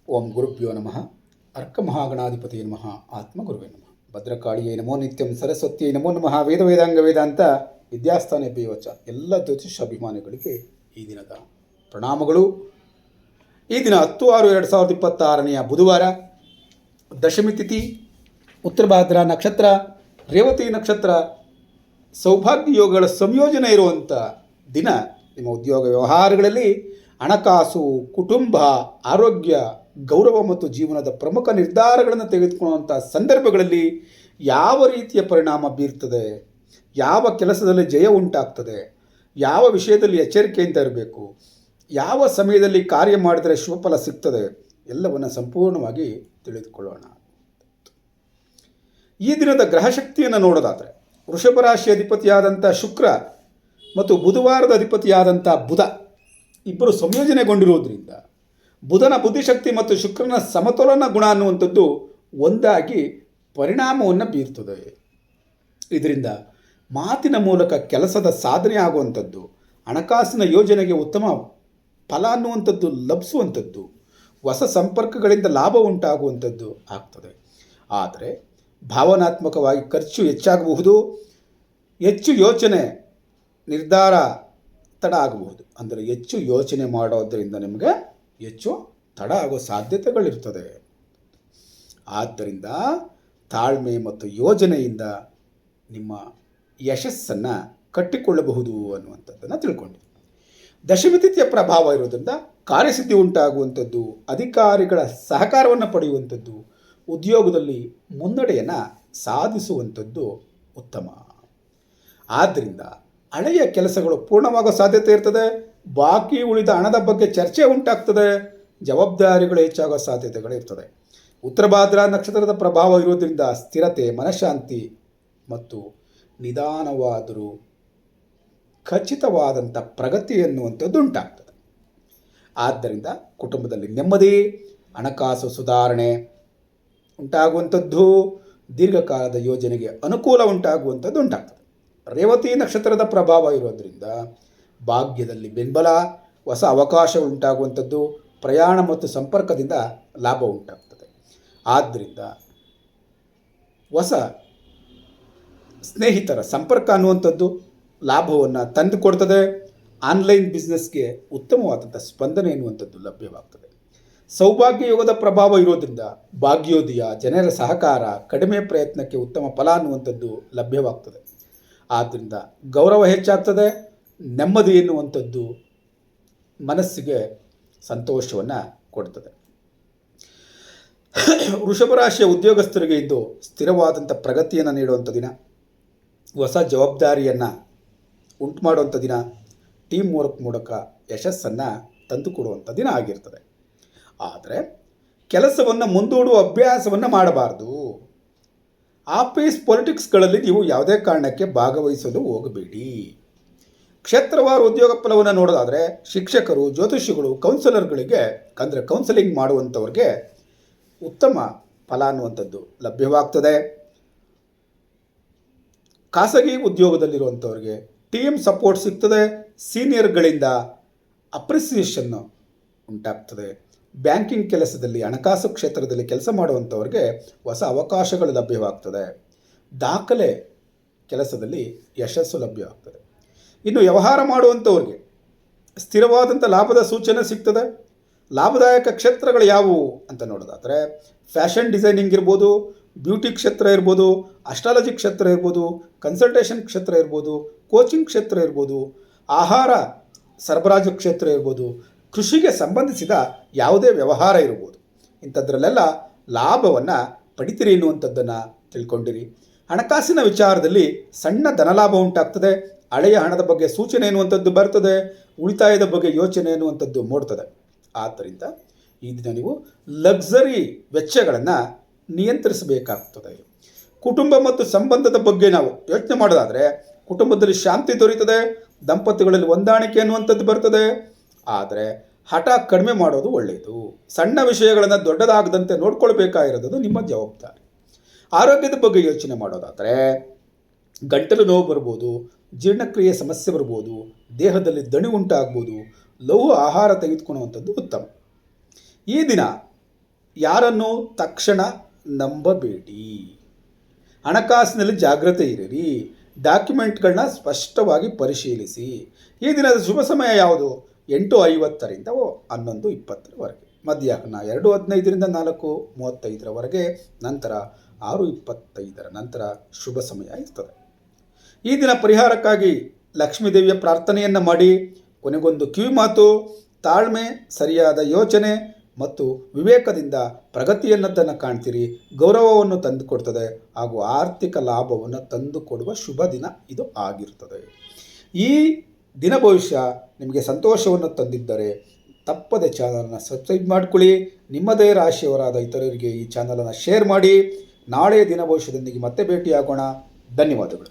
ಓಂ ಗುರುಭ್ಯೋ ನಮಃ. ಅರ್ಕಮಹಾಗಣಾಧಿಪತಿಯೇ ನಮಃ. ಆತ್ಮಗುರುವೇ ನಮಃ. ಭದ್ರಕಾಳಿಯೇ ನಮೋ ನಿತ್ಯಂ. ಸರಸ್ವತಿಯೇ ನಮೋ ನಮಃ. ವೇದ ವೇದಾಂಗ ವೇದಾಂತ ವಿದ್ಯಾಸ್ಥಾನ ಬೇವಚ ಎಲ್ಲ ಜ್ಯೋತಿಷ ಅಭಿಮಾನಿಗಳಿಗೆ ಈ ದಿನದ ಪ್ರಣಾಮಗಳು. ಈ ದಿನ 10/6/2026 ಬುಧವಾರ, ದಶಮಿ ತಿಥಿ, ಉತ್ತರ ಭಾದ್ರ ನಕ್ಷತ್ರ, ರೇವತಿ ನಕ್ಷತ್ರ, ಸೌಭಾಗ್ಯ ಯೋಗಗಳ ಸಂಯೋಜನೆ ಇರುವಂಥ ದಿನ. ನಿಮ್ಮ ಉದ್ಯೋಗ ವ್ಯವಹಾರಗಳಲ್ಲಿ ಹಣಕಾಸು, ಕುಟುಂಬ, ಆರೋಗ್ಯ, ಗೌರವ ಮತ್ತು ಜೀವನದ ಪ್ರಮುಖ ನಿರ್ಧಾರಗಳನ್ನು ತೆಗೆದುಕೊಳ್ಳುವಂಥ ಸಂದರ್ಭಗಳಲ್ಲಿ ಯಾವ ರೀತಿಯ ಪರಿಣಾಮ ಬೀರ್ತದೆ, ಯಾವ ಕೆಲಸದಲ್ಲಿ ಜಯ ಉಂಟಾಗ್ತದೆ, ಯಾವ ವಿಷಯದಲ್ಲಿ ಎಚ್ಚರಿಕೆಯಿಂದ ಇರಬೇಕು, ಯಾವ ಸಮಯದಲ್ಲಿ ಕಾರ್ಯ ಮಾಡಿದರೆ ಶುಭಫಲ ಸಿಗ್ತದೆ, ಎಲ್ಲವನ್ನು ಸಂಪೂರ್ಣವಾಗಿ ತಿಳಿದುಕೊಳ್ಳೋಣ. ಈ ದಿನದ ಗ್ರಹಶಕ್ತಿಯನ್ನು ನೋಡೋದಾದರೆ ವೃಷಭ ರಾಶಿ ಅಧಿಪತಿಯಾದಂಥ ಶುಕ್ರ ಮತ್ತು ಬುಧವಾರದ ಅಧಿಪತಿಯಾದಂಥ ಬುಧ ಇಬ್ಬರು ಸಂಯೋಜನೆಗೊಂಡಿರುವುದರಿಂದ ಬುಧನ ಬುದ್ಧಿಶಕ್ತಿ ಮತ್ತು ಶುಕ್ರನ ಸಮತೋಲನ ಗುಣ ಅನ್ನುವಂಥದ್ದು ಒಂದಾಗಿ ಪರಿಣಾಮವನ್ನು ಬೀರ್ತದೆ. ಇದರಿಂದ ಮಾತಿನ ಮೂಲಕ ಕೆಲಸದ ಸಾಧನೆ ಆಗುವಂಥದ್ದು, ಹಣಕಾಸಿನ ಯೋಜನೆಗೆ ಉತ್ತಮ ಫಲ ಅನ್ನುವಂಥದ್ದು ಲಭಿಸುವಂಥದ್ದು, ಹೊಸ ಸಂಪರ್ಕಗಳಿಂದ ಲಾಭ ಉಂಟಾಗುವಂಥದ್ದು ಆಗ್ತದೆ. ಆದರೆ ಭಾವನಾತ್ಮಕವಾಗಿ ಖರ್ಚು ಹೆಚ್ಚಾಗಬಹುದು, ಹೆಚ್ಚು ಯೋಚನೆ ನಿರ್ಧಾರ ತಡ ಆಗಬಹುದು. ಅಂದರೆ ಹೆಚ್ಚು ಯೋಚನೆ ಮಾಡೋದರಿಂದ ನಿಮಗೆ ಹೆಚ್ಚು ತಡ ಆಗೋ ಸಾಧ್ಯತೆಗಳಿರ್ತದೆ. ಆದ್ದರಿಂದ ತಾಳ್ಮೆ ಮತ್ತು ಯೋಜನೆಯಿಂದ ನಿಮ್ಮ ಯಶಸ್ಸನ್ನು ಕಟ್ಟಿಕೊಳ್ಳಬಹುದು ಅನ್ನುವಂಥದ್ದನ್ನು ತಿಳ್ಕೊಂಡಿರಿ. ದಶಮಿ ತಿಥಿಯ ಪ್ರಭಾವ ಇರೋದ್ರಿಂದ ಕಾರ್ಯಸಿದ್ಧಿ ಉಂಟಾಗುವಂಥದ್ದು, ಅಧಿಕಾರಿಗಳ ಸಹಕಾರವನ್ನು ಪಡೆಯುವಂಥದ್ದು, ಉದ್ಯೋಗದಲ್ಲಿ ಮುನ್ನಡೆಯನ್ನು ಸಾಧಿಸುವಂಥದ್ದು ಉತ್ತಮ. ಆದ್ದರಿಂದ ಹಳೆಯ ಕೆಲಸಗಳು ಪೂರ್ಣವಾಗೋ ಸಾಧ್ಯತೆ ಇರ್ತದೆ. ಬಾಕಿ ಉಳಿದ ಹಣದ ಬಗ್ಗೆ ಚರ್ಚೆ ಉಂಟಾಗ್ತದೆ. ಜವಾಬ್ದಾರಿಗಳು ಹೆಚ್ಚಾಗೋ ಸಾಧ್ಯತೆಗಳಿರ್ತದೆ. ಉತ್ತರ ಭಾದ್ರ ನಕ್ಷತ್ರದ ಪ್ರಭಾವ ಇರೋದ್ರಿಂದ ಸ್ಥಿರತೆ, ಮನಃಶಾಂತಿ ಮತ್ತು ನಿಧಾನವಾದರೂ ಖಚಿತವಾದಂಥ ಪ್ರಗತಿ ಎನ್ನುವಂಥದ್ದು ಉಂಟಾಗ್ತದೆ. ಆದ್ದರಿಂದ ಕುಟುಂಬದಲ್ಲಿ ನೆಮ್ಮದಿ, ಹಣಕಾಸು ಸುಧಾರಣೆ ಉಂಟಾಗುವಂಥದ್ದು, ದೀರ್ಘಕಾಲದ ಯೋಜನೆಗೆ ಅನುಕೂಲ ಉಂಟಾಗುವಂಥದ್ದು ಉಂಟಾಗ್ತದೆ. ರೇವತಿ ನಕ್ಷತ್ರದ ಪ್ರಭಾವ ಇರೋದರಿಂದ ಭಾಗ್ಯದಲ್ಲಿ ಬೆಂಬಲ, ಹೊಸ ಅವಕಾಶ ಉಂಟಾಗುವಂಥದ್ದು, ಪ್ರಯಾಣ ಮತ್ತು ಸಂಪರ್ಕದಿಂದ ಲಾಭ ಉಂಟಾಗ್ತದೆ. ಆದ್ದರಿಂದ ಹೊಸ ಸ್ನೇಹಿತರ ಸಂಪರ್ಕ ಅನ್ನುವಂಥದ್ದು ಲಾಭವನ್ನು ತಂದುಕೊಡ್ತದೆ. ಆನ್ಲೈನ್ ಬಿಸ್ನೆಸ್ಗೆ ಉತ್ತಮವಾದಂಥ ಸ್ಪಂದನೆ ಎನ್ನುವಂಥದ್ದು ಲಭ್ಯವಾಗ್ತದೆ. ಸೌಭಾಗ್ಯ ಯೋಗದ ಪ್ರಭಾವ ಇರೋದರಿಂದ ಭಾಗ್ಯೋದಯ, ಜನರ ಸಹಕಾರ, ಕಡಿಮೆ ಪ್ರಯತ್ನಕ್ಕೆ ಉತ್ತಮ ಫಲ ಅನ್ನುವಂಥದ್ದು ಲಭ್ಯವಾಗ್ತದೆ. ಆದ್ದರಿಂದ ಗೌರವ ಹೆಚ್ಚಾಗ್ತದೆ. ನೆಮ್ಮದಿ ಎನ್ನುವಂಥದ್ದು ಮನಸ್ಸಿಗೆ ಸಂತೋಷವನ್ನು ಕೊಡ್ತದೆ. ವೃಷಭ ರಾಶಿಯ ಉದ್ಯೋಗಸ್ಥರಿಗೆ ಇದು ಸ್ಥಿರವಾದಂಥ ಪ್ರಗತಿಯನ್ನು ನೀಡುವಂಥ ದಿನ, ಹೊಸ ಜವಾಬ್ದಾರಿಯನ್ನು ಉಂಟು ಮಾಡುವಂಥ ದಿನ, ಟೀಮ್ ವರ್ಕ್ ಮೂಲಕ ಯಶಸ್ಸನ್ನು ತಂದುಕೊಡುವಂಥ ದಿನ ಆಗಿರ್ತದೆ. ಆದರೆ ಕೆಲಸವನ್ನು ಮುಂದೂಡುವ ಅಭ್ಯಾಸವನ್ನು ಮಾಡಬಾರ್ದು. ಆಫೀಸ್ ಪೊಲಿಟಿಕ್ಸ್ಗಳಲ್ಲಿ ನೀವು ಯಾವುದೇ ಕಾರಣಕ್ಕೆ ಭಾಗವಹಿಸಲು ಹೋಗಬೇಡಿ. ಕ್ಷೇತ್ರವಾರು ಉದ್ಯೋಗ ಫಲವನ್ನು ನೋಡೋದಾದರೆ ಶಿಕ್ಷಕರು, ಜ್ಯೋತಿಷಿಗಳು, ಕೌನ್ಸಿಲರ್ಗಳಿಗೆ ಅಂದರೆ ಕೌನ್ಸಿಲಿಂಗ್ ಮಾಡುವಂಥವ್ರಿಗೆ ಉತ್ತಮ ಫಲ ಅನ್ನುವಂಥದ್ದು ಲಭ್ಯವಾಗ್ತದೆ. ಖಾಸಗಿ ಉದ್ಯೋಗದಲ್ಲಿರುವಂಥವ್ರಿಗೆ ಟೀಮ್ ಸಪೋರ್ಟ್ ಸಿಗ್ತದೆ. ಸೀನಿಯರ್ಗಳಿಂದ ಅಪ್ರಿಸಿಯೇಷನ್ನು ಉಂಟಾಗ್ತದೆ. ಬ್ಯಾಂಕಿಂಗ್ ಕೆಲಸದಲ್ಲಿ, ಹಣಕಾಸು ಕ್ಷೇತ್ರದಲ್ಲಿ ಕೆಲಸ ಮಾಡುವಂಥವ್ರಿಗೆ ಹೊಸ ಅವಕಾಶಗಳು ಲಭ್ಯವಾಗ್ತದೆ. ದಾಖಲೆ ಕೆಲಸದಲ್ಲಿ ಯಶಸ್ಸು ಲಭ್ಯವಾಗ್ತದೆ. ಇನ್ನು ವ್ಯವಹಾರ ಮಾಡುವಂಥವ್ರಿಗೆ ಸ್ಥಿರವಾದಂಥ ಲಾಭದ ಸೂಚನೆ ಸಿಗ್ತದೆ. ಲಾಭದಾಯಕ ಕ್ಷೇತ್ರಗಳು ಯಾವುವು ಅಂತ ನೋಡೋದಾದರೆ ಫ್ಯಾಷನ್ ಡಿಸೈನಿಂಗ್ ಇರ್ಬೋದು, ಬ್ಯೂಟಿ ಕ್ಷೇತ್ರ ಇರ್ಬೋದು, ಅಸ್ಟ್ರಾಲಜಿ ಕ್ಷೇತ್ರ ಇರ್ಬೋದು, ಕನ್ಸಲ್ಟೇಷನ್ ಕ್ಷೇತ್ರ ಇರ್ಬೋದು, ಕೋಚಿಂಗ್ ಕ್ಷೇತ್ರ ಇರ್ಬೋದು, ಆಹಾರ ಸರಬರಾಜು ಕ್ಷೇತ್ರ ಇರ್ಬೋದು, ಕೃಷಿಗೆ ಸಂಬಂಧಿಸಿದ ಯಾವುದೇ ವ್ಯವಹಾರ ಇರ್ಬೋದು. ಇಂಥದ್ರಲ್ಲೆಲ್ಲ ಲಾಭವನ್ನು ಪಡಿತೀರಿ ಎನ್ನುವಂಥದ್ದನ್ನು ತಿಳ್ಕೊಂಡಿರಿ. ಹಣಕಾಸಿನ ವಿಚಾರದಲ್ಲಿ ಸಣ್ಣ ಧನಲಾಭ ಉಂಟಾಗ್ತದೆ. ಹಳೆಯ ಹಣದ ಬಗ್ಗೆ ಸೂಚನೆ ಎನ್ನುವಂಥದ್ದು ಬರ್ತದೆ. ಉಳಿತಾಯದ ಬಗ್ಗೆ ಯೋಚನೆ ಎನ್ನುವಂಥದ್ದು ಮೂಡ್ತದೆ. ಆದ್ದರಿಂದ ಈ ದಿನ ನೀವು ಲಕ್ಸರಿ ವೆಚ್ಚಗಳನ್ನು ನಿಯಂತ್ರಿಸಬೇಕಾಗ್ತದೆ. ಕುಟುಂಬ ಮತ್ತು ಸಂಬಂಧದ ಬಗ್ಗೆ ನಾವು ಯೋಚನೆ ಮಾಡೋದಾದರೆ ಕುಟುಂಬದಲ್ಲಿ ಶಾಂತಿ ದೊರೀತದೆ. ದಂಪತಿಗಳಲ್ಲಿ ಹೊಂದಾಣಿಕೆ ಅನ್ನುವಂಥದ್ದು ಬರ್ತದೆ. ಆದರೆ ಹಠ ಕಡಿಮೆ ಮಾಡೋದು ಒಳ್ಳೆಯದು. ಸಣ್ಣ ವಿಷಯಗಳನ್ನು ದೊಡ್ಡದಾಗದಂತೆ ನೋಡ್ಕೊಳ್ಬೇಕಾಗಿರೋದು ನಿಮ್ಮ ಜವಾಬ್ದಾರಿ. ಆರೋಗ್ಯದ ಬಗ್ಗೆ ಯೋಚನೆ ಮಾಡೋದಾದರೆ ಗಂಟಲು ನೋವು ಬರ್ಬೋದು, ಜೀರ್ಣಕ್ರಿಯೆ ಸಮಸ್ಯೆ ಬರ್ಬೋದು, ದೇಹದಲ್ಲಿ ದಣಿ ಉಂಟಾಗ್ಬೋದು. ಲಘು ಆಹಾರ ತೆಗೆದುಕೊಳ್ಳುವಂಥದ್ದು ಉತ್ತಮ. ಈ ದಿನ ಯಾರನ್ನು ತಕ್ಷಣ ನಂಬಬೇಡಿ. ಹಣಕಾಸಿನಲ್ಲಿ ಜಾಗ್ರತೆ ಇರಿರಿ. ಡಾಕ್ಯುಮೆಂಟ್ಗಳನ್ನ ಸ್ಪಷ್ಟವಾಗಿ ಪರಿಶೀಲಿಸಿ. ಈ ದಿನದ ಶುಭ ಸಮಯ ಯಾವುದು? 8:50ರಿಂದ 11:20ರವರೆಗೆ, ಮಧ್ಯಾಹ್ನ 2:15ರಿಂದ 4:35ರವರೆಗೆ, ನಂತರ 6:25ರ ನಂತರ ಶುಭ ಸಮಯ ಇರ್ತದೆ. ಈ ದಿನ ಪರಿಹಾರಕ್ಕಾಗಿ ಲಕ್ಷ್ಮೀದೇವಿಯ ಪ್ರಾರ್ಥನೆಯನ್ನು ಮಾಡಿ. ಕೊನೆಗೊಂದು ಕಿವಿ ಮಾತು: ತಾಳ್ಮೆ, ಸರಿಯಾದ ಯೋಚನೆ ಮತ್ತು ವಿವೇಕದಿಂದ ಪ್ರಗತಿಯನ್ನದನ್ನು ಕಾಣ್ತೀರಿ. ಗೌರವವನ್ನು ತಂದುಕೊಡ್ತದೆ ಹಾಗೂ ಆರ್ಥಿಕ ಲಾಭವನ್ನು ತಂದುಕೊಡುವ ಶುಭ ದಿನ ಇದು ಆಗಿರ್ತದೆ. ಈ ದಿನ ಭವಿಷ್ಯ ನಿಮಗೆ ಸಂತೋಷವನ್ನು ತಂದಿದ್ದರೆ ತಪ್ಪದೆ ಚಾನಲನ್ನು ಸಬ್ಸ್ಕ್ರೈಬ್ ಮಾಡಿಕೊಳ್ಳಿ. ನಿಮ್ಮದೇ ರಾಶಿಯವರಾದ ಇತರರಿಗೆ ಈ ಚಾನಲನ್ನು ಶೇರ್ ಮಾಡಿ. ನಾಳೆ ದಿನ ಭವಿಷ್ಯದೊಂದಿಗೆ ಮತ್ತೆ ಭೇಟಿಯಾಗೋಣ. ಧನ್ಯವಾದಗಳು.